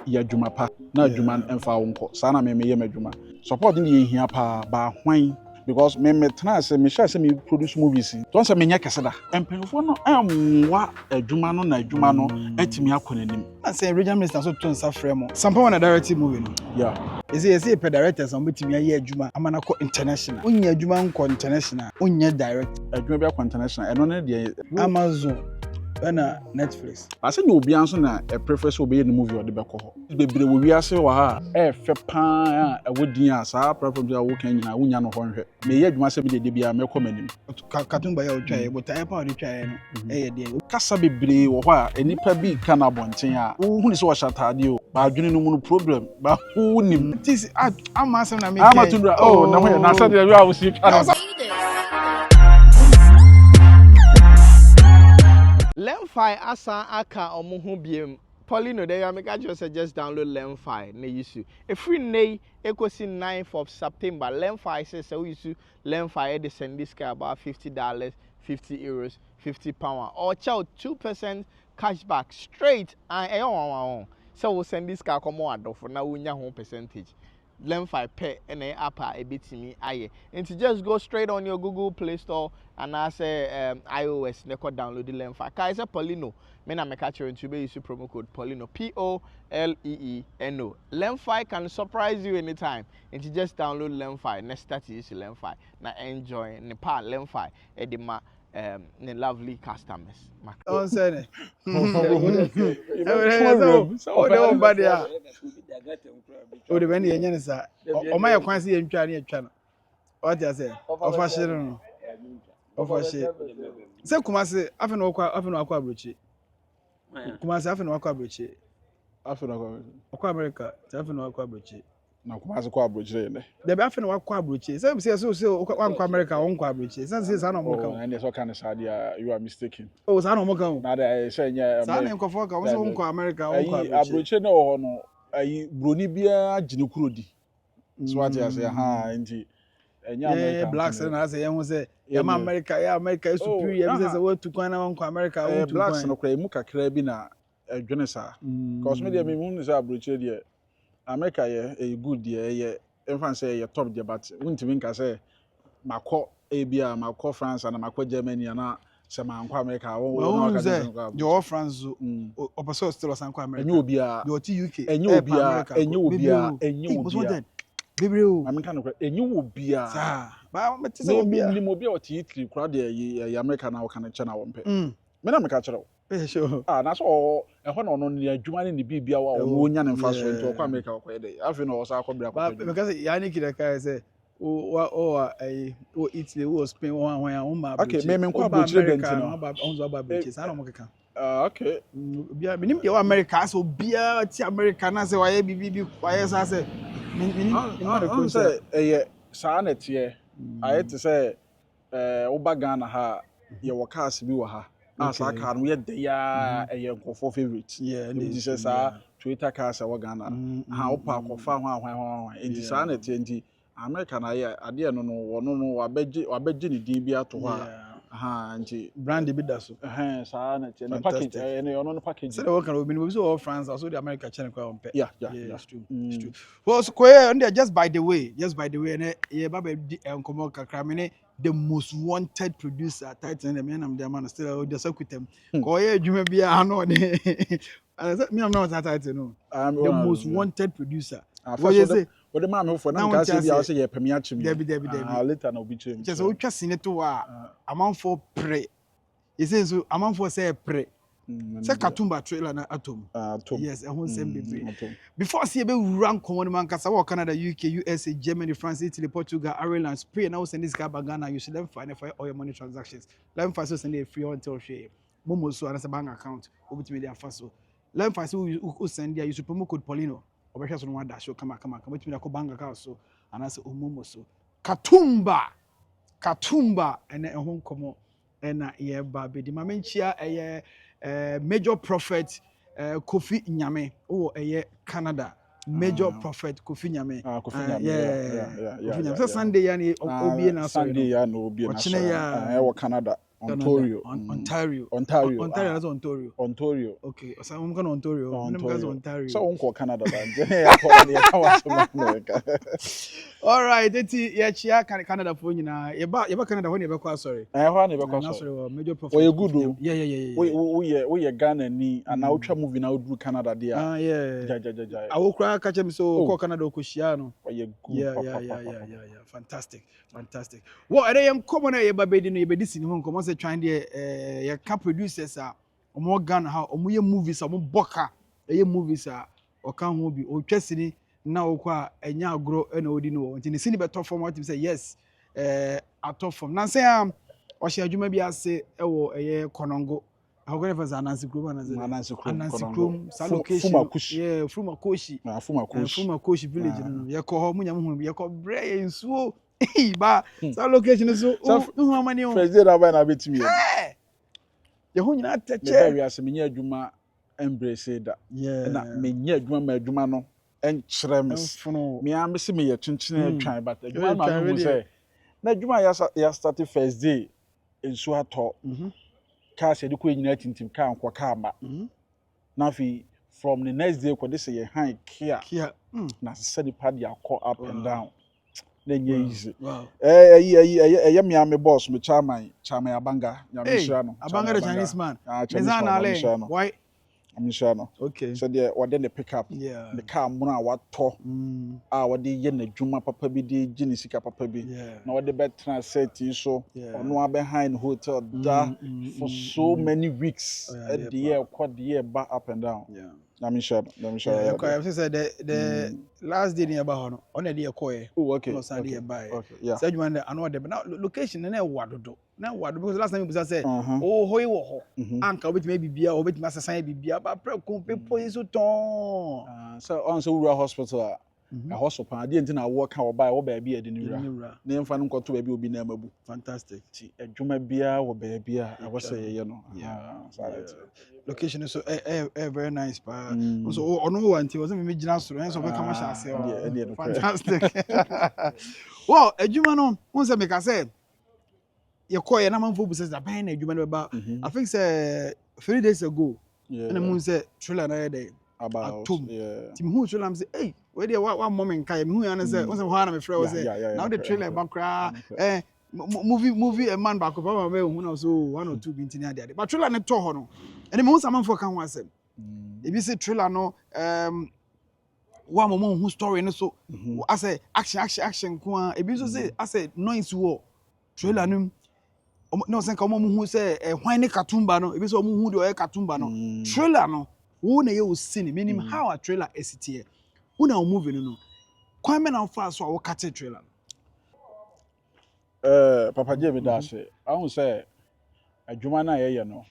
ya adwuma pa na adwuma emfa wonko saa na me ye madwuma support ni ye hia pa ba hwan because me tena say me share say me produce movies don't say me nya kese da empenfo no amwa adwuma no na adwuma no atimi akonanim na say regional minister so to nsa frɛ mo sampa wana directing movie no yeah is a directors on betimi aye adwuma amana ko international unya adwuma nko international unya direct adwuma bia ko international eno ne de Amazon na Netflix ase ni obi anso na prefer so be the movie or the beko ho bebre wo wi ase wa ha fe pan a wodin a saa platform bia wo kan nyina wonya no ho nhwe me ye adwuma se bi de bia me kɔ manim Katumba ya otwae but aye pa de twae no de kasa bebre wo ho a enipa bi kana bonten a wo huni so wa shatade o ba adwene no mu no problem ba wo nim this ama asem na me ama Tundra oh na ho na sade wi a wo si kana Lemfi asa aka omuhu biem Paulino there you make just suggest download Lemfi na issue a free nay ekosi 9th of September Lemfi says so issue Lemfi dey send this guy about $50 €50 £50 or chow 2% cashback straight and so we send this guy come on for now we nya percentage Lemfi pay and app a bit me aye and to just go straight on your Google Play Store and I say iOS neko download the Lemfi kai say Paulino me na me catch you into be use promo code Paulino POLEENO Lemfi can surprise you anytime and to just download Lemfi next start to use Lemfi na enjoy ne pa Lemfi e de ma ne lovely customers on say o de ben ye nyane sa o ma ye kwan se ye ntwa ne atwa no o ti ase ofa hye no ofa hye se kumase afi no akwa abrochi kumase afi no akwa abrochi afi no akwa America afi no akwa abrochi na kumase kwa abrochi ne de be afi no akwa abrochi se akwa America won kwa abrochi se sa no mo ka and so kind of sad you are mistaken oh sa no mo ka na de say nya sa na nkofo ka won kwa America won kwa abrochi abrochi ne ho no ayi broni bia agine kurodi so what you say ha nti enya America blacks na say yen say ya America is superior be say what to kwan na won America won to blacks no kra emu kakra bi na adwene sa cause me dey me hu say abrochi dey America ye good dey everyone say ye top dey but won't even ka say makọ ebia makọ France and makọ Germany na se man kwa America wo no ka dey France opeso still osan America enye obia dey oti UK enye obia bebre o America no enye obia sa ba meti se obia ni obia oti Italy kura dey America na wo kan che na wo mpe me na me ka kire sure na so ehọ na ono ni adwuma ni bibia wa ono nya ne mfa so nti okwa America okwa dey afi na osa akobra kwa because ya ni kire ka say o Italy o Spain o ma okay me nkwa abrochire dent no onzo aba abrochire sa na mo keka okay bia minim de o America so bia ti America na say waye bibi waye sa say minim say sa na tie aye te say o baga na ha ye wo cars bi wo ha asa car no ye de ya nkofo favorite ndi say sa Toyota cars wo Ghana ha o pa kofa ho ndi sa na tie ndi America na ye ade no wono no wabeje ni din bi ato ha nti brand bi da so sa na tie package ono no package say we can obi no so France also the America channel kwa on pe yeah it's true it's true well so koye just by the way na ye baba di enkomo kakra me the most wanted producer title na me na me man still the sakutem koye adwuma bia no ne me am not that title no the most wanted producer what you say what the man for na say bia say ye pemi achim Debi later na obi chem just o twa seneto a amanfo pre say so amanfo say pre say Katumba trailer na atom yes e hon sem bebe before see be rank common man kasa wo Canada UK USA Germany France Italy Portugal Ireland Spain now send this guy back Ghana you should then find for all your money transactions let me send a free until share momo so and bank account obitimi dey afaso let me so send there you should promo code Paulino obehwe so no wada show kama obitimi dey bank account so and I say momo so Katumba ene ehon komo ena ye ba be di mamenchia major prophet Kofi Nyame Canada major prophet Kofi Nyame yeah so Sunday ya ni obi na so Sunday ya no obi na so Canada Ontario. Ontario, that's Ontario. Ontario. Okay, so I'm going to Ontario. I'm going to Ontario. So unko Canada All right, yeah, Canada for you now. You Canada when you be sorry. Sorry. Major profit. Oh, you good though. Yeah. We Ghana ni and now try moving out through Canada there. Yeah. I will cry catch him so call Canada Kushiano. Yeah. Fantastic. Well, I am common here by being in this in home. Come on, say trying the your cap producers are more Ghana how movies are more boka. Movies are or can be or chessing now qua a nya grow and odino. And in the cinema top form, what you say yes, a top form. Now say or she you maybe I say oh a konongo. How go for Nancy Krum location yeah from Akoshi village you call home you call Bray in so ba that location is so how many president aba na betimi you hu nyina teche me as me nya adwuma embrace da na me nya adwuma no enkyerɛ me am se me ye kyenkyene atwan but adwuma ma no say na adwuma ya start first day ensu ato car said you nyina tintim car nkwa car ba na fi from the next day ko dey say high kia na say the party akọ up and down na nye easy me am boss me chairman abanga nyamishira no abanga the Chinese man why amishano okay so there what then the pickup the car mo na wato what dey ye na dwuma papa bi dey gini sika papa bi na what dey better set so ono behind hotel da for so many weeks at the year quad the year back up and down amishano I say the last day near ba on the day koye okay no Sunday buy yeah said you want the now location na wadodo because last time people say oh hoy wo ho anka obet maybe bia obet masasan bibia ba pre ko people is so ton so on so rural hospital a hospital dey nti na work how buy wo ba bia de ni wura na emfa no nkoto ba bi obi na mabu fantastic ti adwuma bia wo ba bia a wo say ye no location is so very nice pa so ono want was me gina soro en so be kama sha ase fantastic well adwuma no won say make say you call your number for business that buy na adwuma no ba I think say 3 days ago and moon say trailer na dey about tim hu trailer am say hey where dey one moment kai me hu yan say won say ho na me frɛ was say now the trailer back cra movie a man back papa me hu na so 1 or 2 bi ntini ade but trailer ne to ho no and me hu some for kan ho asem e bi say trailer no one moment who story no so I say action ko e bi so say I say noise war trailer no no say come hu say hwan ne katumba no e bi so hu de o katumba no trailer no wo na ye o see meaning how a trailer is here who na movie no kwan me na fa so a wo cut trailer papa je me da say I won say adwuma na ye no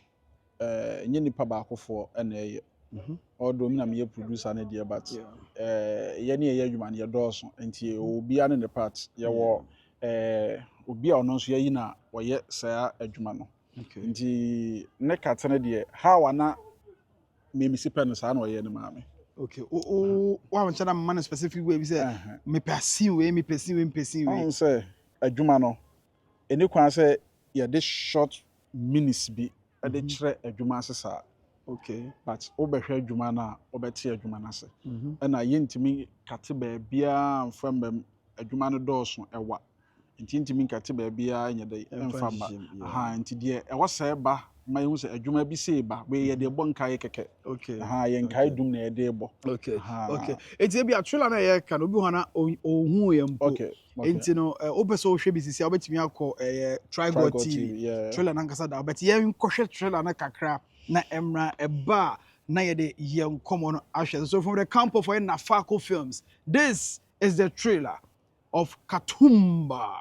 nye nipa ba akofo na ye although me na me producer na dey but ye na ye adwuma na ye dooso nti obi ane the part ye wo obi a ono nso ye na wo ye say adwuma no nti ne katene de how ana me sipa no sa na wo ye ne maame okay one chana man specific way be say me person we I say adwuma no eni kwan say ye de short minutes bi e de kire adwuma asesa okay but obehwe adwuma na obete adwuma na se na ye ntimi kate ba bia mfam adwuma no dooso ewa ntimi nkate ba bia nya de mfam nti de e wasa ba ma hu se adwuma bi se ba we ye de bo nkai keke okay ye nkai dum na ye de bo okay eti bi atwela na ye ka no bi hona ohun ye mpo enti no obeso hwe bi sisi obetimi akọ Trigod TV trailer na nkasa da but ye nkọhwe trailer na kakra na emra eba na ye de ye nkomo no ahwe so from the camp of Nafako Films this is the trailer of Katumba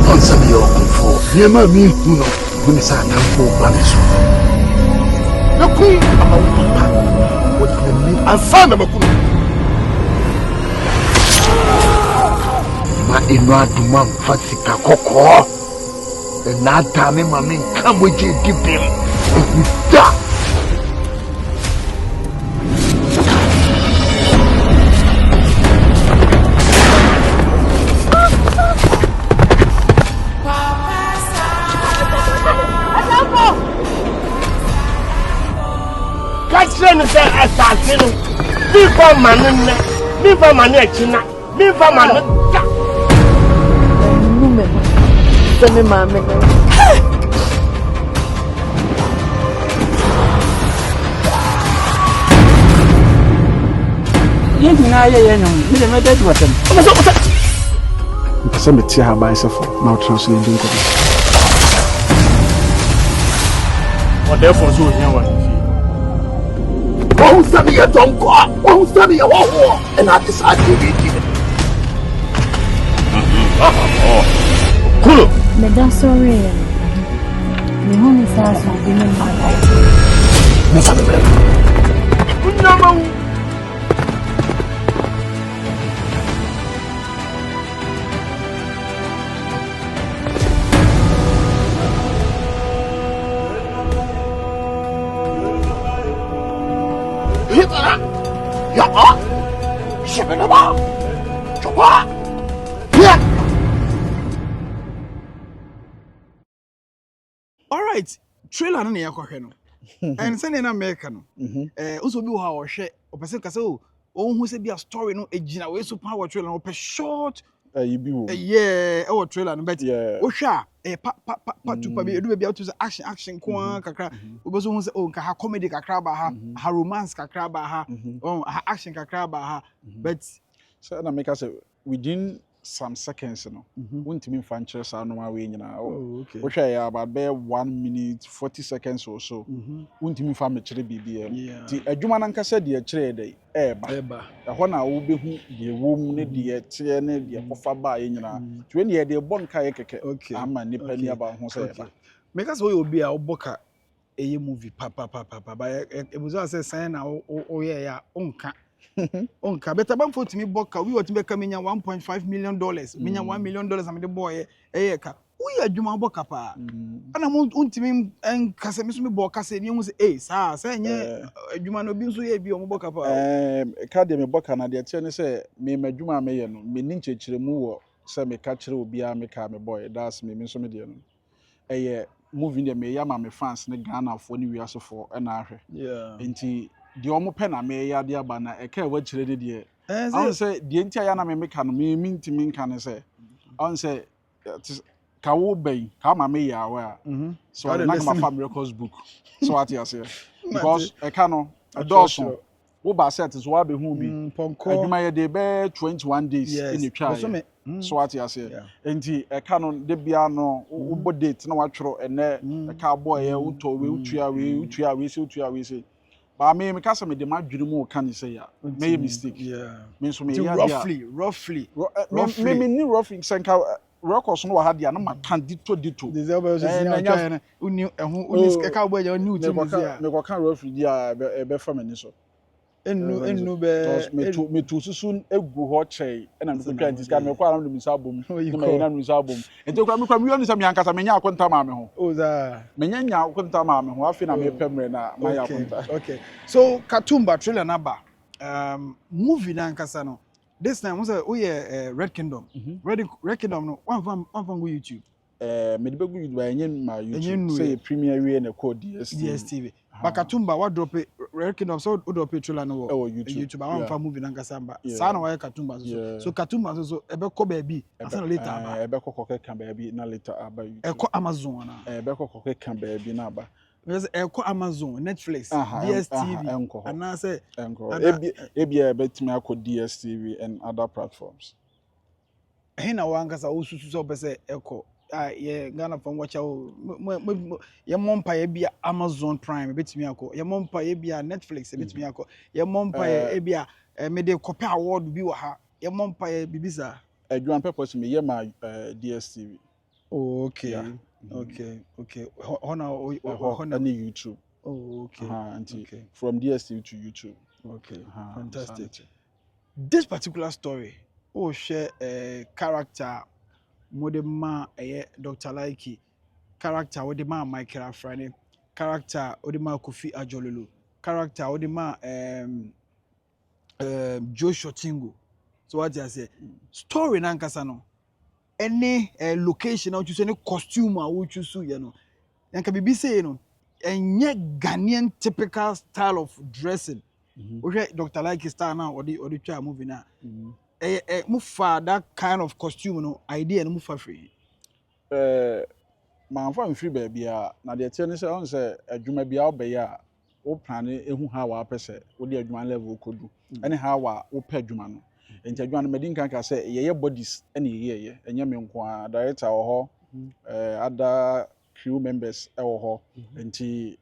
Once me okufo yema mi hu no guni sa tampo ba me so naku amawupa wotni afana makunu ma inwa duma fasika kokko na ta me ma me kamoje dibim da no say assassin. Me for man me for man china. Me for man. No me. Se me mame. Ye no. Me dey method watem. Mpɛ sɛ mete ha ba ɛsɛfo na wotena so yɛdi nkɔmmɔ. Therefore, so here one. Who said you don't go? Who said you walk? And I decided to be it. Cool. But that's sorry. The home is us will be in my life. All right, trailer no na yakɔhwɛ no. And sɛ na America no. Also bi wɔ ha ɔhwɛ, ɔpɛsɛ ka sɛ o, ɔhu sɛ bi a story no egyina we so power trailer no ɔpɛ short. You be wo. Yeah, ɛwɔ trailer no but wohwɛ a pa tu pa bi edu bi a to sɛ action ko kakra. Obeso hu sɛ o nka ha comedy kakra ba ha, ha romance kakra ba ha, ha action kakra ba ha. But so na make us within some seconds no wontimi mfa nkyerɛ saa no ma we nyina wohwɛ ya about be 1 minute 40 seconds or so wontimi mfa mekyerɛ bibia ti adwuma nan kasa de kyerɛ dai eba ɛhɔ na wo behu de wom ne de tie ne de kofa ba ye nyina ti we ne de bɔ nka ye keke ama nipa ni aba ho sɛ eba make us obi a oboka eye movie pa ba ebuzo say sign na o ye ya onka onka better ban for to me boka we want to make menya 1.5 million dollars menya 1 million dollars am the boy ka we adwuma boka pa ana mo untimi enka se me so me boka se ne hu se sa nye adwuma no bi nso ye bi o mo boka pa ka de me boka na de tie ne se me madwuma me ye no me ni nkyekire mu wo se me ka kire obi a me ka me boy that's me nso me de no movie de me ya ma me fans ne Ghana fo ne wiasefo na ahwe enti de omo pe na me ya de aba na e ka wa kire de de on say de enti ya na me ka no me ntimi nka ne say on say ka wo ben ka ma me ya wa so na ma family records book so what you say because e ka no adults wo ba set so wa be hu bi adwuma ye de be 21 days in the try so what you say enti e ka no de bia no wo bo date na wa tworo ene e ka boy ye wo to we utua we say but me ka say me de madwiri mu ka ni say ya me mistake me so me ya roughly me ni roughly senka records no ha dia na ma kan dito this is about uni uni ka boy ya new team ya me ko kan roughly dia e be fa mani so ennu be me to susun egu ho chei na me ko twa ntiska me ko ara no misa bom me na no misa bom enti ko me kwa me yoni sa me ankasa me nya akonta ma me ho o za me nya akonta ma me ho afi na me pemre na ma ya akonta okay so Katumba trailer na ba movie na ankasa no this time we Red Kingdom Red Kingdom no one from go YouTube me de begu YouTube enyen ma YouTube say premier we na code DSTV but Katumba what drop it Red Kingdom so drop it trailer no YouTube I want for movie na ankasa ba sa na why Katumba so Katumba so e be ko ba bi asana later aba e be ko ka ba bi na later aba YouTube e ko Amazon na e be ko ka ba bi na aba because eko Amazon, Netflix, DSTV, and I say ebia betimi akọ DSTV and other platforms. Hina wanga sa osusu so be say eko ye Ghana from watch out ye mompa ye bia Amazon Prime betimi akọ ye mompa ye bia Netflix betimi akọ ye mompa ye bia me de copy award bi wa ha ye mompa ye bibisa adwan purpose me ye ma DSTV. Oh, okay. Yeah. Okay. Honor YouTube. Oh, okay. Okay. From DSTV to YouTube. Okay. Fantastic. This particular story, share a character, Modema, Dr. Laiki, character, Odema, Michael Afrani, character, Odema Kofi Ajolulu, character, Odema, Joshua Tingo. So what I say? Story Nankasano. Any location or choose any costume or choose you know. And can be say you know Ghanaian typical style of dressing. Okay, Dr. Like style now or the try movie now. Move for that kind of costume no idea no move for free. Man for free baby na de tie ne say on say adwuma bia obeye a wo plan ehu ha wa pese wo de adwuma level kodu ene ha wa wo pa adwuma no enti adwuma no medin kan ka say ye bodies ene ye enye me nko a director wo ho other crew members e wo ho enti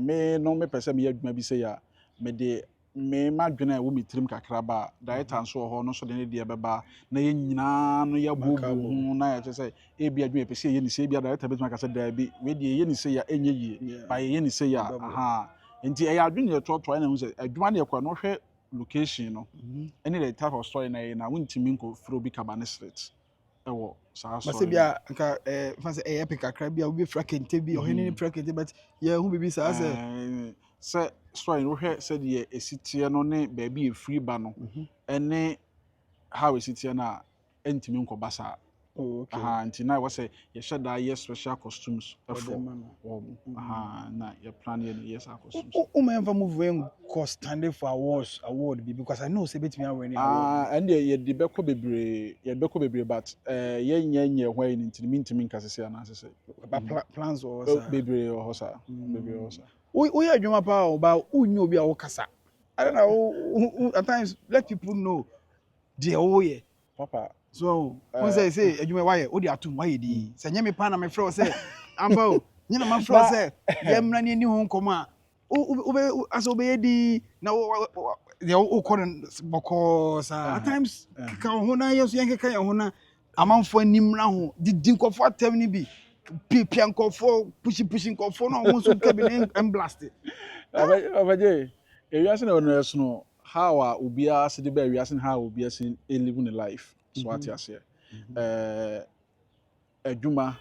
me no me pese me adwuma bi say ya me de me madwena e wo mitrim kakra ba director nso ho no so de ne de beba na ye nyina no ya bobu na ya say e bia adwuma pese ye ni say bia director betuma ka say da bi we de ye ni say ya enye yi ba ye ni say ya aha nti e ya adwene ye toto na hu say adwuma na ye kwa no hwe location no any the type of story na wuntimi nko fro bi kaba ne street e wo sa so Mase bia nka fancy epic kakra bia we fra kente bi ohene ni fra kente but ye hu bibi sa say story no hwe say de esitie no ne ba bi e free ba no ene how esitie na entimi nko basa. Okay. Nti na we say ye shada ye special costumes for na ye plan ye yes costumes. O me mfa move when cost standing for award be because I know say bet me win award. And ye de beko bebre but ye nye hwan ni ntimi nkasese ana asese plans or sa bebre o hosa bebre o hosa. We adwuma pa oba unyi obi a wo kasa. I don't know at times let people know the oye Papa so who say adwuma why o dey atum why di say nyame pa na me frɛ say amba o nyina ma frɛ say ye mra ni ho nkomo a o aso be di na the o kɔ bɔkɔ sa at times ka ho na yeso yen ka ho na amanfo animra ho di nkɔfo atam ni bi pia nkɔfo pushi nkɔfo na ho so ka bi ne blast abaje ewiase na ono esono how obi ase de ba ewiase na how obi ase live in life so ati ase adwuma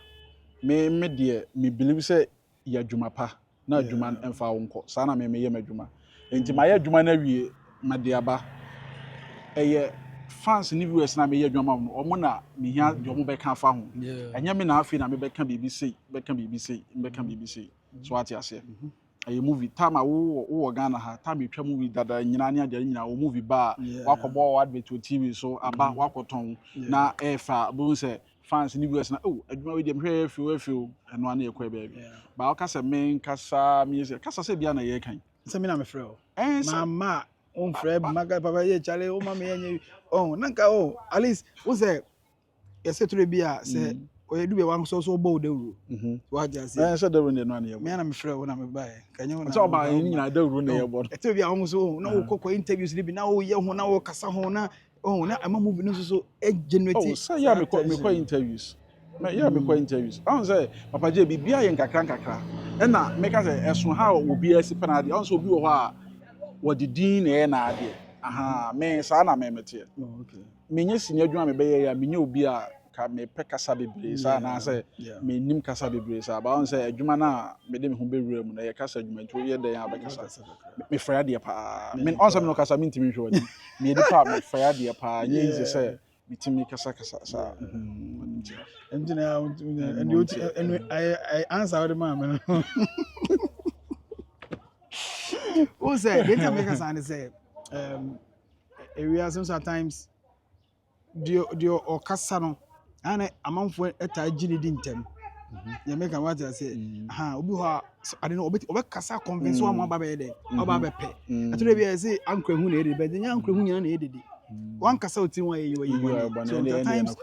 me de me believe say ya adwuma pa na adwuma emfa wonko sa na me ye adwuma enti ma ye adwuma na wie ma de aba eye fans ni viewers na me ye adwuma mo omo na me hia de omo be kan fa ho enya me na afi na me be kan BBC so ati ase a movie time wo Ghana ha time twa movie dada nyina ne ade nyina wo movie ba wakobo advert TV so aba wakoton na efa bo se fans ni viewers na adwuma we dem hwe efi eno ana ekwa baabi ba o kasa men kasa me se kasa se bia na ye kan se me na me frɛ mama on frɛ maga papa ye chale o mama ye nanka at least wo se yesetore bia se oye dube wan so bo dawru wa ja se se dawru ne no ana ye me na me frɛ wo na me bae kanye wona so ba yin nyina dawru ne ye bo eto bia wo so na wo kokɔ interviews ni bi na wo ye ho na wo kasa ho na na ama movie no so generate say ya me ko interviews on say papa je bibia ye nkakra e na me ka say eso ha obi asi panade on say obi wo ho a wodidin na ye na ade me sa na me mete okay me nya sinya adwuma me be ye ya me nya obi a ka me pe kasa bebre sa na say me nim kasa bebre sa ba on say adwuma na me de me ho bewura mu na ye kasa adwuma nto ye den ya be kasa me fra de pa me on say me no kasa me ntimi hwe me de pa me fra de pa nye nze say bitimi kasa sa engineer and I answer the man who said they make us say areas sometimes the or kasa no ana amanfo eta gini di ntem ya make what I say obi ho I don't know obi kasa convince one aba be dey aba be pe atore bi say ankwa hu na ede be nya ankwa hu nya na ede di one kasa oti wan ye sometimes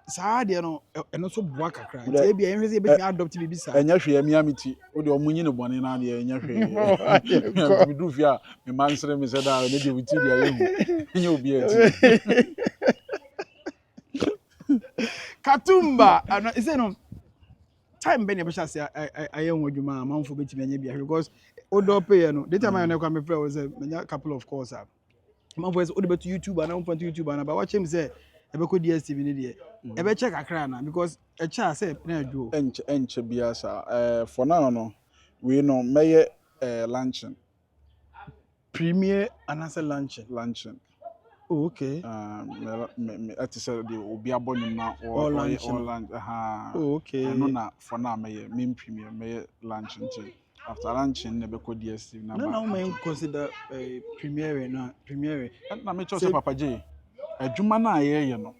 saa de no eno so boa kakra e bia enhwe se be adopt bibi saa enya hwe emi amiti o de omunyi ne bone na de enya hwe me du fia me mansere me se da ne de wuti dia yehu enya obi ati Katumba ano ise no time be ne be sha say ayen wadwuma amanfo betimi anya bia because odo pay no the time I na kwa me friend was a couple of calls up amanfo say odo beto YouTube and amanfo YouTube and ba watch him say ebe ko DSTV ne de ebe check akra na because e cha say na adwo enche bia sa for now no we no meye luncheon premier anasa luncheon. Oh, okay. Me at say the obi abonum na or lunch Oh, okay. no na for now me premier me lunch nti after luncheon na be ko DSTV na ba na woman consider premiere na premiere na me cho say Papa J adwuma na ye no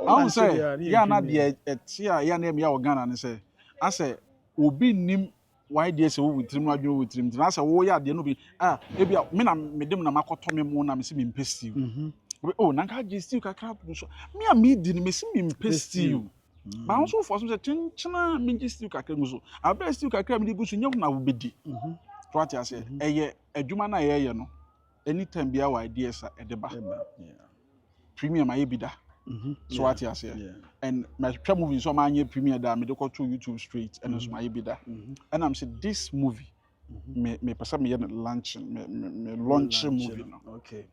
I say ya na de etia ya na me ya Ghana ne say ase obi nim why dey say wo witrim adwo wo witrim na say wo ya de no bi ebi me na me dem na makoto me mo na me se me mpestiu oh na ka je stew kakra so me a me di me se me mpestiu ba on so for so say chinchina me je stew kakra nguso abra stew kakra me di guso nyam na wo bedi to ati ase eye adwuma na ye no anytime bia wa ideas a edeba premium aye bida so what you say and my movie so my premiere that me go to YouTube straight and so my bida and I'm say this movie me person me launch me launch movie no okay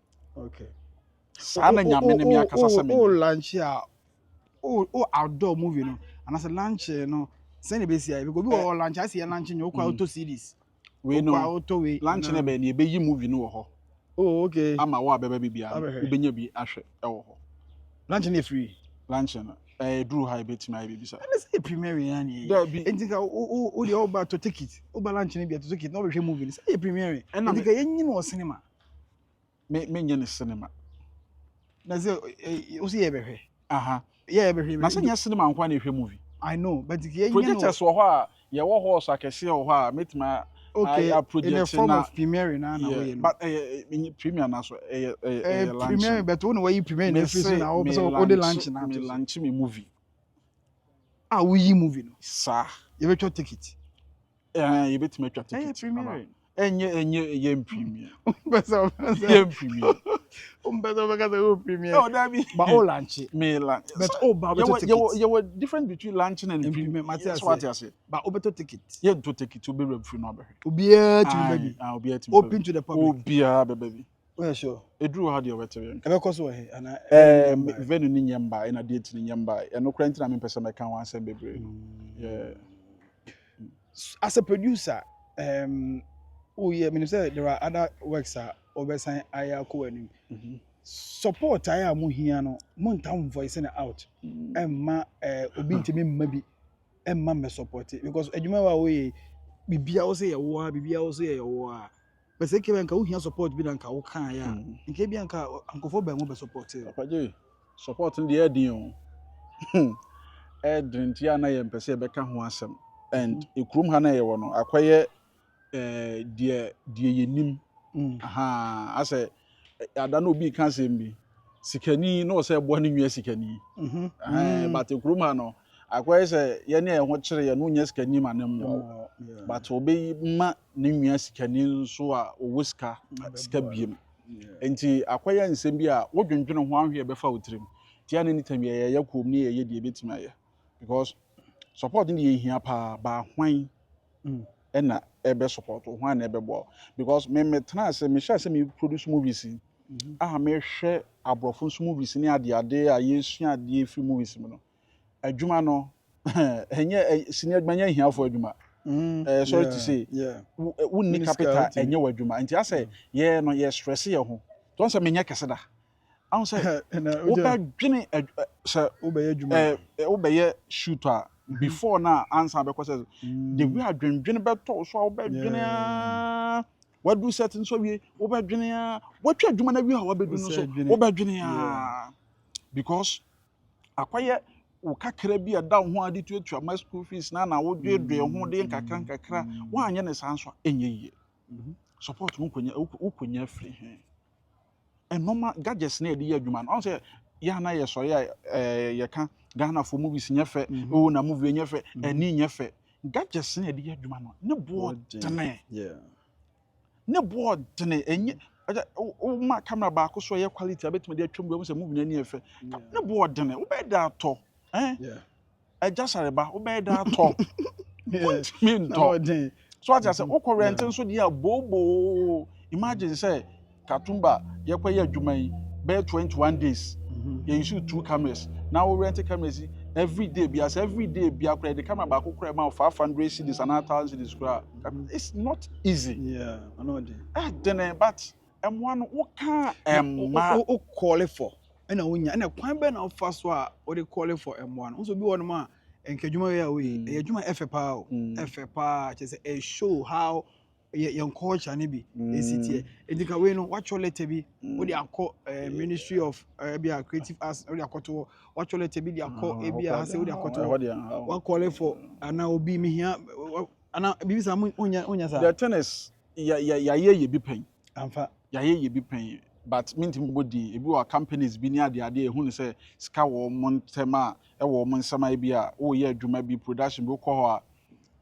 sana nyame ne me akasa sa me launch ya outdoor movie no and as a launch no send be see because we all launch I see launch you kwa auto series we no auto we launch na be na be yi movie no ho okay ama wa beba bibia ubenya bi ahwe e wo ho launch na free launch na Drew high bet my baby sir let's say premiere yan entika o dey all about to ticket o balance na bia to ticket no be hwe movie say premiere entika yenyi no cinema me nye ne cinema na say o see ye be hwe ye be hwe na say nye cinema nkwa na hwe movie I know but yenyi no projectors wo ho a ye wo ho so akese wo ho a metima okay in the form of premiere na way but premiere na so premiere but when we premiere na free so na o so o dey launch na me launch me movie we movie no sa you bet your ticket you bet me ticket premiere enye premiere better premiere premiere oh that be but all launch me launch but you were different between launching and premiere that's what you say but better ticket you to take it to be ready for no obiya to baby open to the public obiya baby well sure edru how dey wetin ebe koso he ana venue ni nyamba na date ni nyamba e no kranti na me pese me kan wan sem bebre yeah as a producer oh yeah, I say there are other works obesan ayako anim. Support aya mu hia no, mo ntam voice na out. Emma obi ntimi mma bi emma me support because adwuma wa we bibia wo say ye wo a bibia wo say ye wo a. But say kebe nka wo hia support bi na nka wo kan ya. Nke bia nka ankofo ba mu be support. Papa J, support ndi e din o. Drintia na ye mpese be ka ho asem and ekrum ha na ye wo no akoye die yenim ase ada no bi kan sem bi sikani no se bo ne nwa sikani but kuruma no akwa se ye ne ho kire ye no nya sikani ma ne mo but obi ma ne nwa sikani so a owoska sika biem enti akwa ye nsem bi a wodwendwene ho ahwe be fa otrim tia ne nitam ye yakom ne ye die betima ye because support ne ye hia pa ba hwan na ebe support ho na ebe bo because me tena say me share say me produce movies me hwe abrofo movies ni ade a yesu ade free movies no adwuma no enye sini adwuma hia for adwuma sorry to say wonni capital enye wadwuma nti ase ye no ye stress ye ho don say me nya kese da an say obadwene say obeye adwuma obeye shooter before now answer because the way adwendwene beto so obadwene what do certain so we obadwene what adwuma na wi ha obedu no so obadwene because akwaye wo kakra bi ada ho ade tuatua my school fees na wo dwedwe ho de nkakra wo anye ne sanso enye yie support wo konya free and normal gadgets na de adwuma no say ya na ye so ye ka Ghana for movies nyefe o na movie nyefe eni nyefe gadgets na de adwuma no ne board tene ne board tene enye o ma camera ba ko so ye quality abetima de atwam bo se movie na ni efe ne board tene wo be da to ajasare ba wo be da to me ndo so I say o current nso de a bobo imagine say Katumba ye kwa ye adwuma yi be 21 days you shoot 2 cameras now we rent cameras every day be akura the camera back kura ma 500 cedis and 1000 cedis. It's not easy. Yeah, I know that. Then but M1 what can call it for and wonya and kwan be na fa so a we dey call it for M1 also be one ma enkadwuma ya we adwuma efepa o efepa che say show how your culture ne bi esitie edika we no watch letter bi we dey akọ ministry of bia creative arts we dey akoto watch letter bi dey akọ bia say we dey akoto what call for ana obi me hia ana bibi sa onya sa the tennis ya ye bi pen amfa ya ye bi pen but mintim body ebi wa companies bi ni ade ehun ne say ska wo montema e wo monsama bi a wo ye adwuma bi production bi ko ho a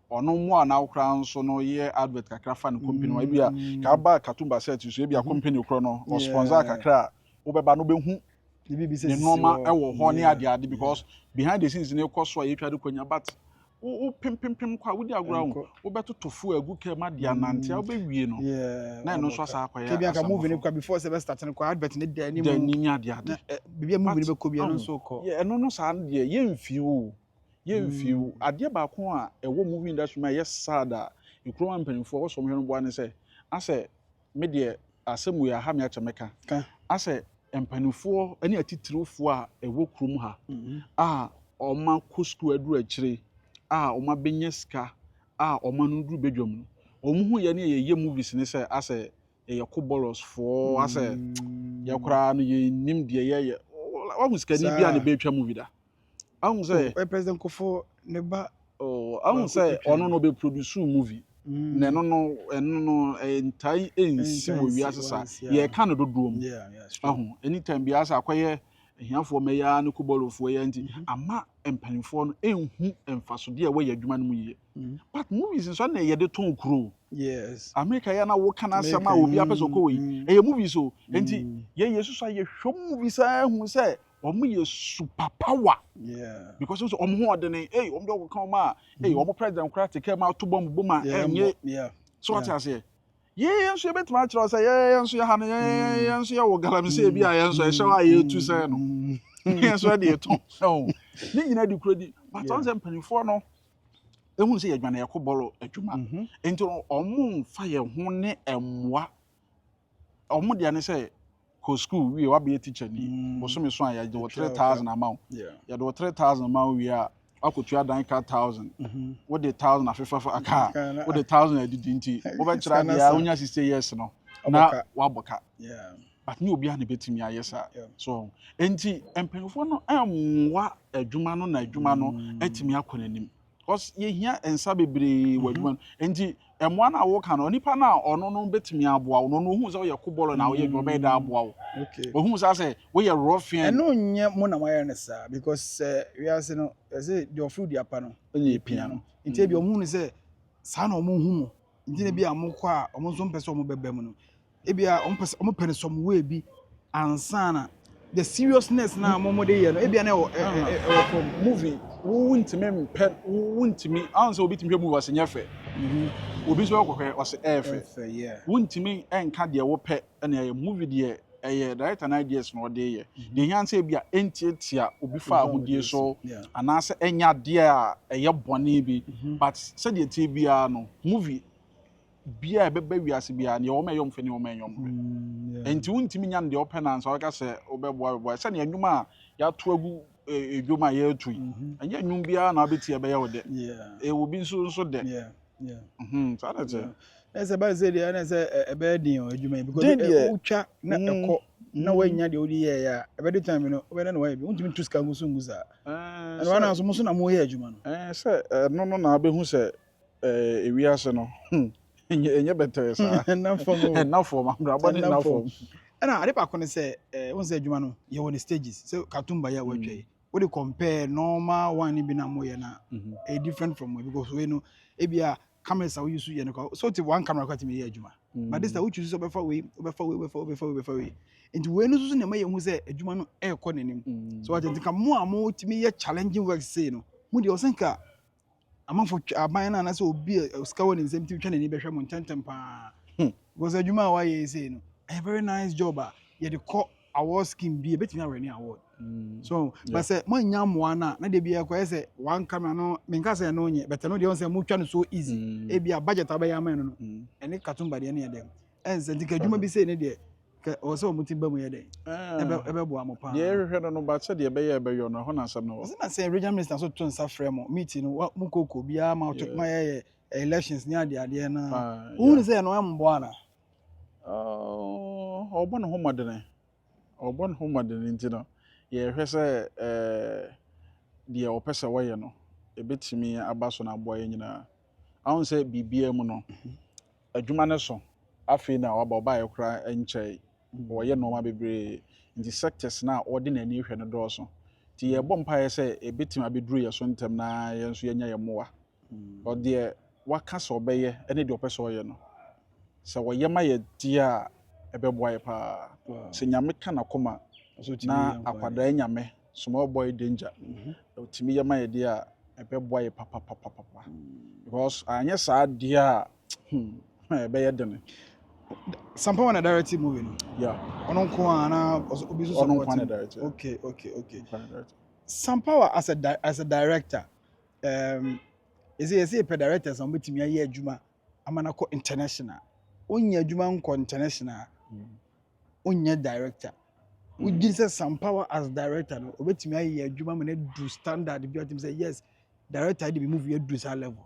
ono mu ana okra nso no ye advert kakra fa ne company wa bi a ka ba katumba set so e bi a company okro no o sponsor kakra wo beba no behu ne normal e wo ho ne ade because behind the scenes ne koso a ye twade konya but wo pim kwa wo di agora wo beto tofu agu ke ma dia nante wo be wie no na no so asa akoya ke bia ka movie ne kwa before se be start ne kwa advert ne da ni mu ni ade bibia movie ne be ko bia no so ko no no sa de ye mfi ade ba ko a ewo movie industry ma yes sad a ikro mpanifo wo so mo hwe no bo ane se ase me de asemu ya ha me achemeka ase mpanifo ani atitirofo a ewo krom ha a oma kosku aduru akire oma benya ska oma no duru bedwam no omuhu ye ne ye movies ne say ase ye kobolos for ase ye kora no ye nim de ye wa ska ni bia ne betwa movie da ahun say president Kofo ne ba ahun say ono no be produce movie ne no entai ensi wo wiase sa ye ka no dodom ahun anytime bia asa akoye ehiafo meya ne kubolofo ya nti ama empanifo no enhu emfasode e we adwuma no mu yie but movies so na ye de ton kuro yes America ya na wo kana sama obi apeso ko we e movies so nti ye yesu so ye hwo movies hu say omo ye super power because so omo ho de omo do kan ma omo president kra take ma to bomb boma enye so what I say ye yenso betima kira say ye yenso ya ha ne ye yenso ya wo galamse bi a yenso e hyewa ye tu say no yenso de eto no ni nyina di krodi but on them panifo no ehun say adwane ye kobolo adwuma ento omo mfa ye ho ne emwa omo de ane say ko school we wa be teacher ni bo so me so an ya de 3000 amount ya de 3000 amount we a akotua dan ka 1000 what the 1000 afifa aka what the 1000 edidi nti wo be kira dia onya 60 years no na waboka but ni obi ane betimi ayesa so enti empenfo no amwa adwuma no na adwuma no atimi akonanim cause ye hia ensa bebre wadwuma enti emwa na wo ka no nipa na ono no betimi aboa wo no hu se wo ye kobolo na wo ye adwuma be da aboa wo hu se ase wo ye rofien eno nye mo na maye ne sa because we ase no say the fruit di apa no onye pia no nti bi omu ne se sa na omu hu mo nti ne bi amukọ a omu nso mpese omu bebem no ebia omu pene some way bi ansana the seriousness na momo de ye no ebia na from movie wuntimi mpen wuntimi anse obi timhwe movie was nyefe obi so kokwe was efe wuntimi enka de wo pe na ye movie de ye director na ideas no de ye de hyanse bia entietia obi fa ahodie so anase enya de a eye bone bi but se de tie bia no movie bia beba wiase bia ne wo mayom fe ne wo mayom enti wuntimi nya de open answer o ka se obeboa se ne anwuma a ya to agu edwuma ya atui anya nwum bia na abetie be ya wo de wo bi nso de so that ese ba se de na se ebe din o edwuma because utwa na ekọ na wanya de odi ye ya ebe de time no obe na wa bi wuntimi tuska ngusunguza and wana so muso na mo ye edwuma no se no na abehu se ewiase no enye better sa na form abani na form na ade ba ko ne se won se adwuma no ye won stages so katumba ya watwe we dey compare normal one bi na moye na a different from because we know e bia cameras we use ye no so te one camera kwati me ye adwuma but this time we choose so be fa we and we no so na me ye hu se adwuma no e ko nanim so what think mo amo timi ye challenging work say no mu de osenka amanfo aban na so obi ska woni nsem ti twa na ni behwe mo ntentem pa because adwuma wa ye say no a very nice job ye de call award scheme bi e betimi awani award so but say mo nya mo na de bia ko say one camera no menka say no nye but no de on say mo twa no so easy e bia budget abaya man no ene katumba de ne dem ense ndika adwuma bi say ne de also muti ba mu ye den ebe bo amopa Ye hwehwe no ba se de be ye be yo no ho na asem no na say regional minister so to nsa frɛ mo meeting no mu kokko bia ma to ma ye elections ni ade na who say no ambo ana obon ho modene nti no ye hwɛ se de opese wo ye no ebetimi aba so na abo ye nyina ahun se bibia mu no adwuma ne so afi na waba ye kura enkyɛ wo ye no ma bebre nti sectors na odi na ani hwɛ no dɔɔso ti ye bɔ mpa ye se ebetimi abeduru ye so ntem na ye nso ye nya ye moa ɔde waka so obeye ene de opese wo ye no se wo ye ma ye dia ebeboa ye pa se nyame ka na koma na akwada nyame small boy danger otimi ye ma ye dia ebeboa ye papa because anya sa dia be ye dene Sampa na directive movie no yeah ono nko ana obi so support okay Sampa as a director is he a director so betimi aye adwuma amana ko international onya adwuma nko international onya director we give us some power as director no obetimi aye adwuma me do standard bi otim say yes director dey be movie do that level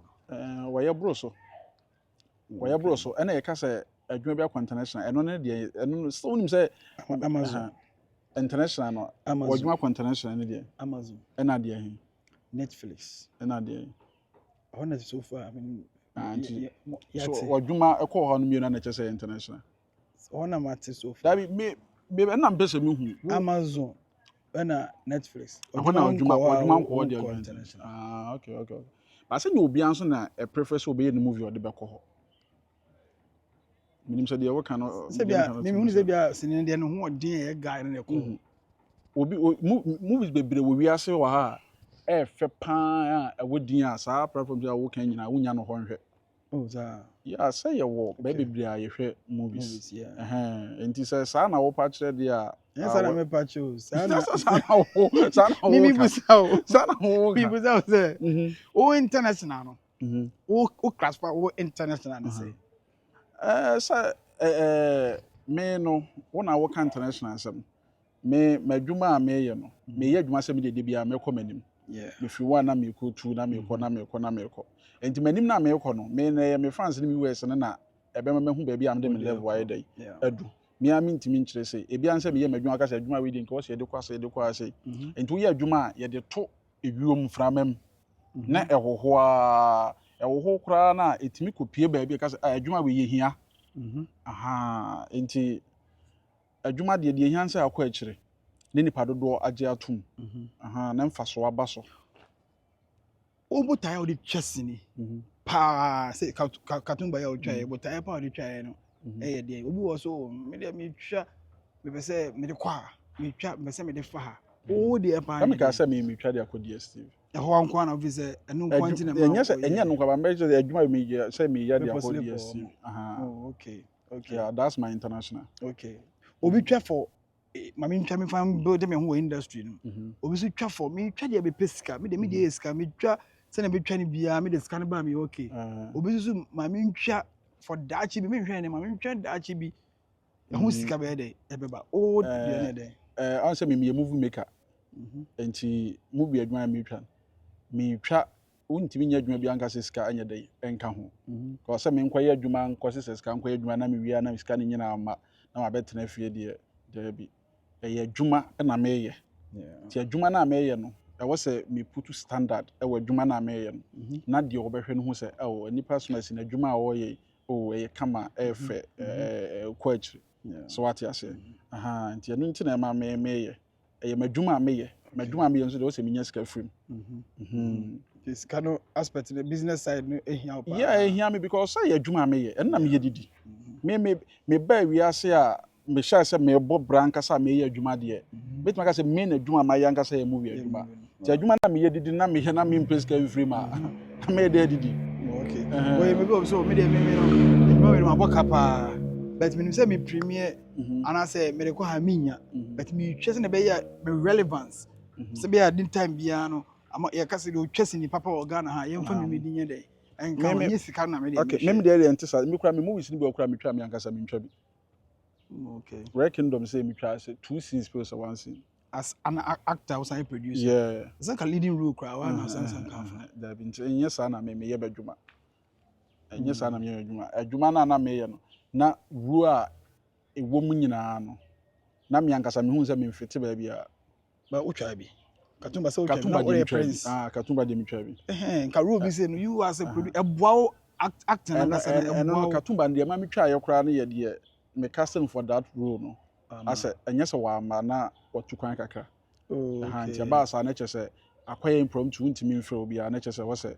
waye bro so ena ye ka say adwuma bi akwa international eno ne de eno so unim say Amazon international no adwuma akwa international ne de Amazon ena de he Netflix ena de honest so far I mean so adwuma ekọ ho no mi na che say international ona mate so far that me na mpese me hu Amazon na Netflix adwuma nko de international okay ba se ni obi anso na e prefer so obi ye movie o de be ko ho minim se de wo kan no se bia me hu se bia sinin de no ho odin e guy na ko obi movies bebre wo wiase wa ha e fe pan a wodin a sa platform ya wo kan nyina wonya no ho nhwe za ya say ye wo be bebre a ye hwe movies enti say sa na wo pa kire de a yes na me pa cho sa na wo mi busao sa na wo mi busao say o international no o classify o international na say sa me no wo na wo kan international sam me madwuma a me ye no me ye adwuma sam de bia me kɔ manim me fi one na me kɔ two na me kɔ enti manim na me kɔ no me na me fans ni me US na ebe ma hu ba bia am de me level ayi dai adu me am ntimi nkyere sei ebi an se me ye madwuma ka se adwuma we di nka wo se de kɔ ase enti wo ye adwuma a ye de to ewuom framam na ɛhoho kura na etimi kopie ba bia ka se adwuma we ye hia enti adwuma de hia nsa akɔ akyire ne nipa dodo agye atum na mfaso aba so obutai o de twesini pa say katumba ya o twa obutai pa o de twa no eh de obi wo so me de me twa me be say me de kwa me twa me say me de fa o de pa me ka say me twa de akodi Steve ho anko na obi say enu kwanti na ma enya no kwa ba me say adwuma me say me ya de akodi Steve okay yeah that's my international okay obi twa for mami ntwa me fan build me ho industry no obi so twa for me twa de be pesika me de me de esika me twa se na be twa ne bia me de sika ne ba me okay obi so mami ntwa for dachi bi me hwe ne mami ntwa dachi bi ho sika be de e be ba o de ne de an se me movie maker enti movie adwuma me twa untimi nya adwuma bi anka se sika anya dai enka ho ko se me nkoye adwuma nko se sika nkoye adwuma na me wia na sika ne nyina ama na ma betena fie de bi e adwuma na me ye ti adwuma na me ye no e wo se me put standard e wo adwuma na me ye no na de wo behwe no ho se ani personal na adwuma a wo ye e kama e fe ko akiri so what you say nti enu nti na ma me ye e madwuma me ye madwuma me ye nso de wo se me nya sika free this kind of aspect the business side no ehia pa yeah ehia me because say adwuma me ye na me ye didi me ba wiase a me sha say me bo branka sa me ye adwuma de betima ka say me na adwuma ma yanka say movie adwuma ti adwuma na me ye didi na me he na me impress ka free ma me de didi okay we me go so me de me no me aboka pa but me say me premier and I say me de ko ha minya but me twese na be ya relevance say be at time bia no ama ya kase de twese ni papa organa ha ye mfa me dinye de enka me sika na me de okay me de ente sa me kura me movies ni bi okura me twa me anka sa me ntwa bi Okay. Red Kingdom say me try say 2 scenes plus 1 scene. As an actor, was a producer. Yeah. It's like a leading role crowd. Why not sense and There been yes na me ye badwuma. Enye sa na me ye adwuma. Adwuma na me ye no. Na ru a ewo mu nyina no. Na me ankasa me hu say me mfete ba bia. But what try be? Katumba say what try be. Prince. Katumba de me try be. Nka role be say no you as a producer. Eboa acting na kasa na no Katumba de ma me try ye kra na ye de me casting for that role no. Asa enye se wa ma na otu kwan kakra. Nti ba asa na chese akwaye impromptu ntimi mfre obi a na chese wo se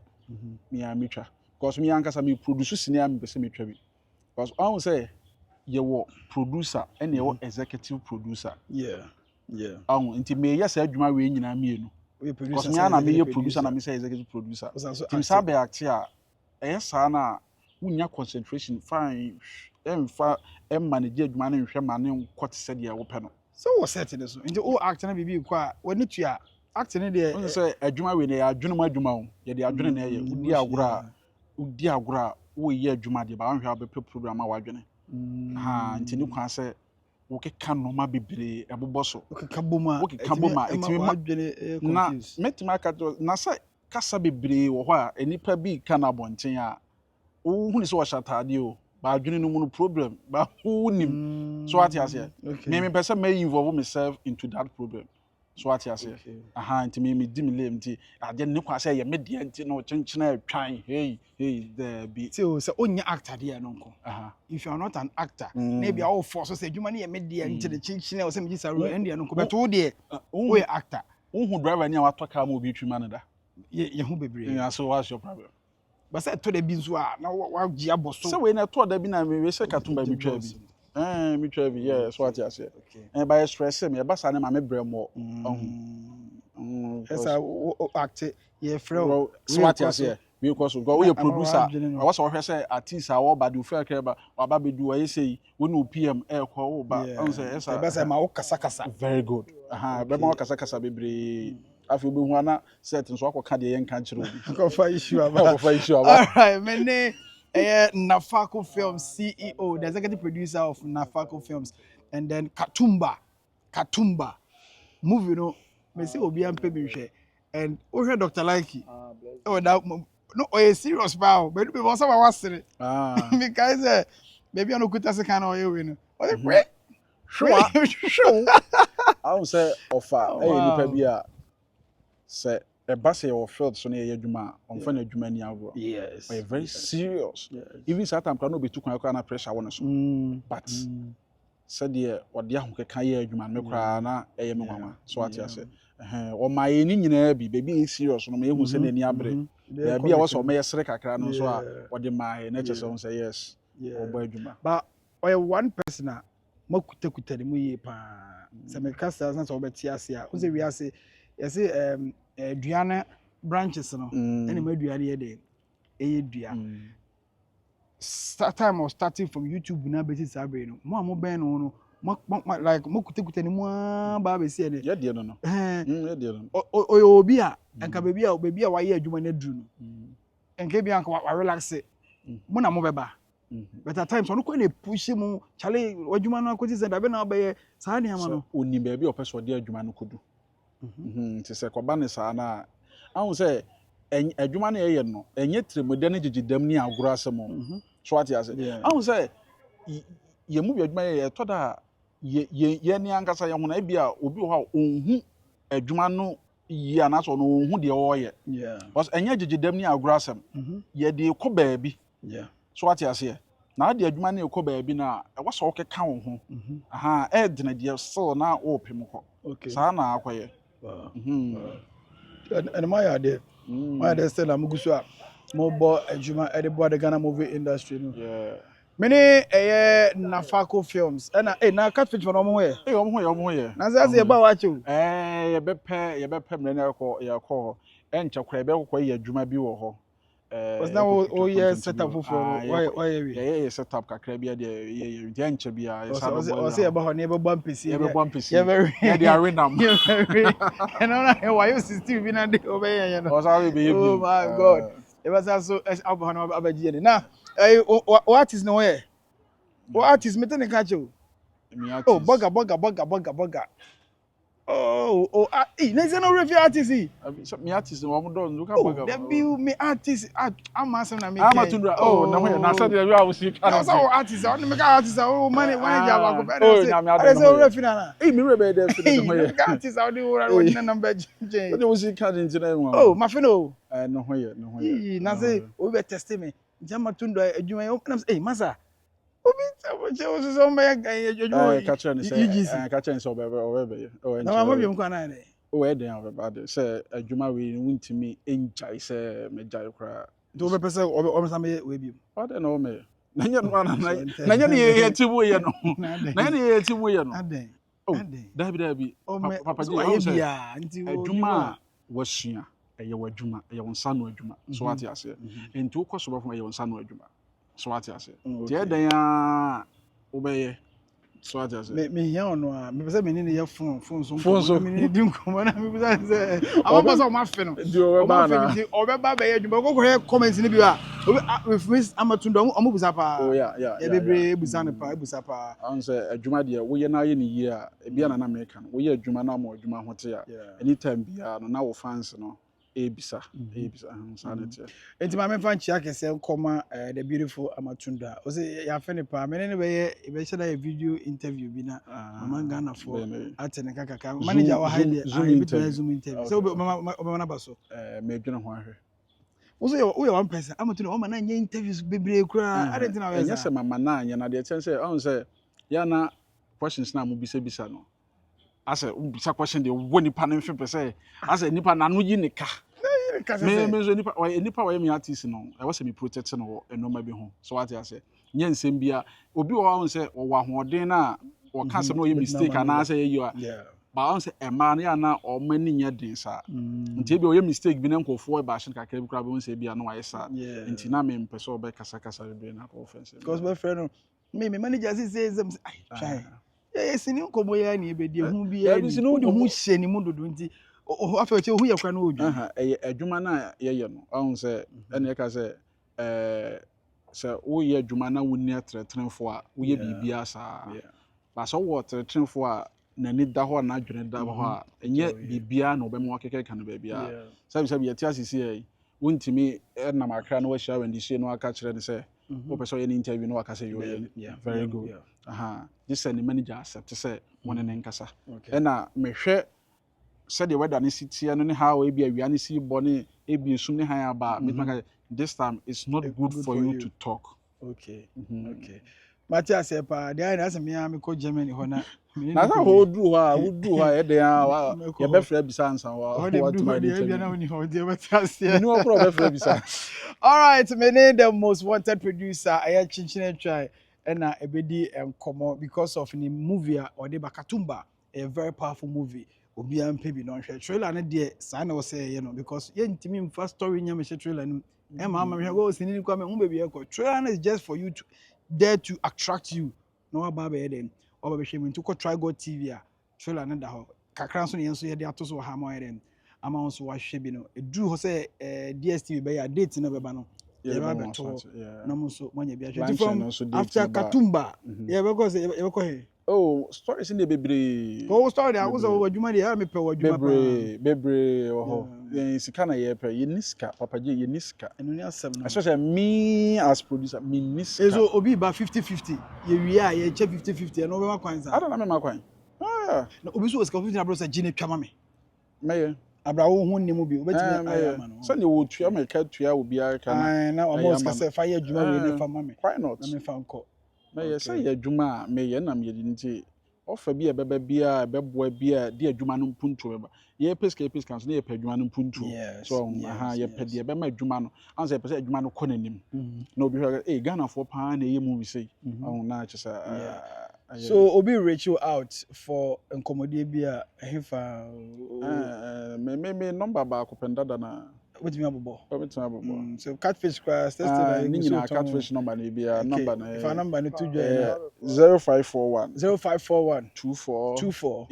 me a metwa because me ankasa me produce sini am be se metwa bi because I say ye wo producer and ye wo executive producer yeah nti me yes adwuma we nyina mienu because me na me ye producer na me say executive producer tim sabe act a sa na unya concentration fine emfa manage adwuma na nhwe ma ne nkot se de wo pe no. So what set this? Into all acting na bibi kwa when it ya acting there. When say adwuma we na ya adwuma mu adwuma o ye de adwene na ye udi agura wo ye adwuma de ba anhwa be program a wadwene nti ni kwa say wo keka no ma bebre ebobo so wo keka boma etimi ma na metima ka na say kasa bebre wo ho a enipa bi kana bonten a wo hu ni so wa shatade o ba adwene no mu no problem ba who nim so what you say me person may involve myself into that problem so what you say nti me di me lem nti ade ne kwa say ye me de nti no chenchena atwan hey there be so onya actor there no nko if you are not an actor maybe all force say adwuma ne ye me de nti de chenchena o say me ji saru and there no nko but wo de wo ye actor who driver ni wato car mo bi twima da ye hu bebre yeah so what's your problem. But say to the bi nso a na wa gi aboso say we na to da bi na me we say Katumba bi twa bi me twa bi yeah so what you say by stress me ba sa na ma me brem mo esa act ye frɛ so what you say because we a producer I was so say artist a wo ba do frɛ kra ba wa ba be do we say we no PM ko wo ba say esa ba say ma wo kasa very good be ma wo kasa bebre afi obi hu ana set nso akoka de yen kan kire obi go for issue about all right my name Nafako Films CEO, the executive producer of Nafako Films, and then Katumba movie no me say obi am pay me hwe and o hwe Dr. Likey oh that no o serious bow but be was our wasere because maybe no kuta se kan o ye we no o dey sure I will say offer nipa bi a say e ba say your field so na ye adwuma on fa na adwuma ni agro yes we very serious even that time no be too kwan na pressure won so but said ye ode ahokeka ye adwuma me kra na eye me nwanwa so ati ase o ma ye ni nyina bi baby serious no me hu se na ni abre baby a wo so me yesere kakra no so a ode ma he na chese won say yes o ba adwuma but o one person a makuta ni mu ye pa se me kasa na so obeti ase a o se wi ase yesi aduane branches no ene ma aduane ye de eye dua start time of starting from YouTube na beti sabre no mo ben no like mokuta ni mo ba be se ne ye de no ye de no obi a enka baby a wa ye adwuma na duru no enka bi anka wa relax mo na mo beba but at times ono ko na push mu chale adwuma no akoti se da be na be sa ne ama no oni ba bi opeso de adwuma no kodu ti se ko ba ne sa na ahun se adwuma na ye no enye tremode ne gigidam ni agoro asem so ati ase ahun se ye mu bi adwuma ye to da ye ni ankasa ye hona bia obi ho onhu adwuma no yi anaso no onhu de wo ye because enye gigidam ni agoro asem ye de ko baabi so ati ase na de adwuma na ko baabi na e wo so wo keka wo ho e de na de so na wo pem ko sa na akoye and my idea still amugusu a mo bo adwuma e de bo the Ghana movie industry no many Nafako Films and na catfish for no mo here omo here na say e ba wa che ye be pɛ mre na ko encha kra be ko ye adwuma bi wo ho was now oh yes set up for why we ye set up kakra bi de ye encha bi a o say e ba ho na e be bump PC ye be bump PC ye dey arenam and na why you 16 bi na dey obey no o sa we be ye oh my god e was also abo na abaji ni na what is no here what artist me tell catch you Oh, burger. Oh, next no review artist. Me artist no am don look Oh, baga. debut me artist. I'm asking na me. I'm Tundra. Oh, na say the way I was see. No, so artist. I make artist. Oh, money job go better. Oh, na me I say review na. Eh, me rebe dey fi Hey, no here. artist. I do what number. What do you see card in today one? Oh, my friend. Oh, no here. na say we be test me. Jama Tundra adwuma yo. Hey, masa. Obi tell so me adwuma. Catch and say catch and so be. Oh, na ma bi mko na dey. Oh, e dey about say adwuma we wuntimi enjai say me jai kra. Do be person o me we bi. O dey no me. Na nya no na nya ne ye timu ye no. Na nya ne ye timu ye no. Aden. Oh, dabi. Papa ji o say adwuma wasua eye wadwuma eye wonsa no adwuma. So what you say? Enti wo koso bafo eye wonsa no adwuma. So what you say? Tie den a obeye. So what you say? Me here no a me pese me ni ye phone so me di nkomo na me pese say am pass o ma fe no di o ba na o be ba be ye adwuma ko he comment ni bi wa with Miss Amatunda o busa pa oh yeah e bebre busa ne pa busa pa am say adwuma de wo ye na ye ni yi a e bia na me kan wo ye adwuma na mo adwuma ho te a anytime bia no na wo fans no ebisa sanity enti ma me fan chia kese koma the beautiful Amatunda o say ya fe ne pa me ne be share a video interview bi na mama Ghana for atene kaka manager wa hide zoom interview so mama na baso me dwene ho ahwe we one person Amatunda o ma na nya interviews bebre kura I na we nya se mama na nya na de chen say on say ya na questions na mo bisa no ase bisa question de wo nipa na mfe pese ase nipa na no yi nika me so nipa wa me artist no e was me protect no enoma bi ho so what ase nya nsem bia obi wo on say wo ahoden na wo ka se no ye mistake ana ase ye you ba on say e ma na ya na o ma ni nya den sa nti bi o ye mistake bi na nkofo e ba shin kakra bi kra bi on say bia no wa ye sa nti na me mpese obe kasa be na offense because my friend me manager say try sini nkomo ya ni ebedi hu bi ya ni hu hye ni mu dodo nti o afa che hu ye kwa na odu adwuma na ye no ahun se ene ye ka se se wo ye adwuma na woni atretrenfo a wo ye bibia sa ba so wo atretrenfo a na ni da ho na adwene da ho a enye bibia na obem wakeke kan ba bia sabi ye ti asisi e wontimi na makra na wa hia wendi sie no aka kire ne se wo person ye ni interview no aka se yo very good this and the manager accept say one ne nkasa na mehwe said the weather ne sitia no ne how e bia wia ne si bone e bia sum ne han aba this time it's not good for you to talk okay Matthias pa dey na asem ya me ko Germany ho na na ho dru ha wo dru ha e dey a ye be fra bisa ansa what my dey na oni ho dey Matthias ni wo pro be fra bisa all right me name the most wanted producer aya chinchine try na ebedi enkomo because of the movie or the Bakatumba a very powerful movie obi ampe bi no hwe trailer na de sa na wo say you know because ye ntimi mfa story nya me trailer no e ma ma hwe go sinini kwa me hu bebi e ko trailer is just for you to there to attract you no aba be dem oba be hwe me to ko try go TV a trailer na da ho kakran so ne yenso ye de atoso ha ma ye dem ama won so wa hwe bi no edu ho say DSTV be ya date na be ba no after Katumba oh stories in the bebre story I was wadwuma dey me pe wadwuma bebre ho sika na ye pe ye niska papa je ye niska eno ni asem no especially me as producer me niska so obi ba 50-50 ye wi a ye che 50-50 eno be ma kwan za I don't know me ma kwan na obi so was 50 na bro say gine twama me me abrawo hu nemu bi obetimi ayama no so ne wo tua me ka tua obi aka na almost ka say fa ye adwuma we ne fa ma me why not na me fa nko me ye say ye adwuma me ye na me ye nti offer bi e beba bia beboa bia de adwuma no mpuntu beba ye peska so ne ye pa adwuma no mpuntu so ye pa de bema adwuma no anse pese adwuma no kɔ nanim na obi hwa Ghana for pa na ye movie say na chesa so obi reach you out for enkomodie bia hefa me number ba ko pendada na What do you mean Omitimi so catfish class test Nina catfish number na bia number na. If our number ni 2 join 0541 0541 24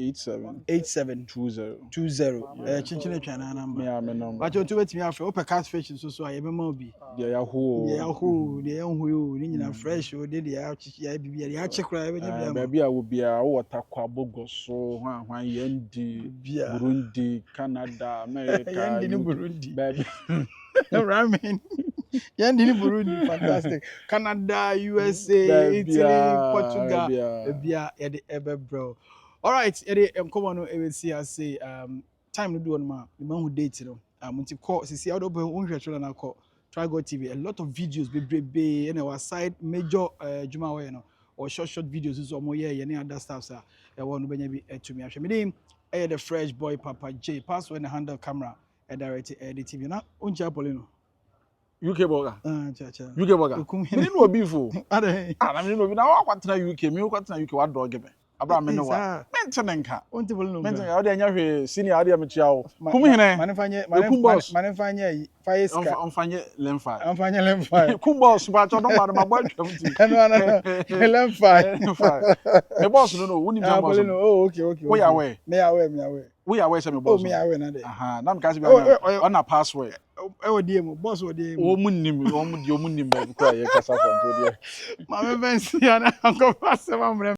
87 20. chinchine twana number. Me number. But you to wetimi afre open catfish so ayebema obi. Dia Yahoo. Dia Yahoo, ni nyina fresh o de ya chichi ya bibia ya chekra ya benya bia. Bia wo bia wo takwa bogoso hwan yendi Burundi Canada America Yendi ni Burundi. Baby. Ramen. Yendi ni Burundi fantastic. Canada, USA, Italy, Portugal. Bia ya de ebe bro. All right, ede come on we see I say time no do on ma. The man who date no. Munti call see how do unhwetwe na call. Try Go TV, a lot of videos be and our side major Juma way no or short videos is more yeah any other stuff sir. I want to be to me. I mean the fresh boy Papa J pass when the handle camera direct the TV na uncha polino. UK burger. Cha. UK burger. Me no obi fo. Na me no obi na wa kwatena UK, me kwatena UK wa dog me. Abra me no wa. Mentene nka. Unti polino. Mentene o de anya hwe senior ade me chia wo. Kum hene. Manefanye fire ska. Amfanye lemfa. Amfanye lemfa. Kum boss ba cho no ma ma boy twam ti. No. Lemfa. Me boss no woni me boss. Oh okay. We aware. Me aware. We aware say me boss. Oh me aware na dey. Na me ka se be on na password. Ewo die mo boss wo die mo. Wo munnim ba ko ye kasa from to there. Ma me ben si ana anko pass ma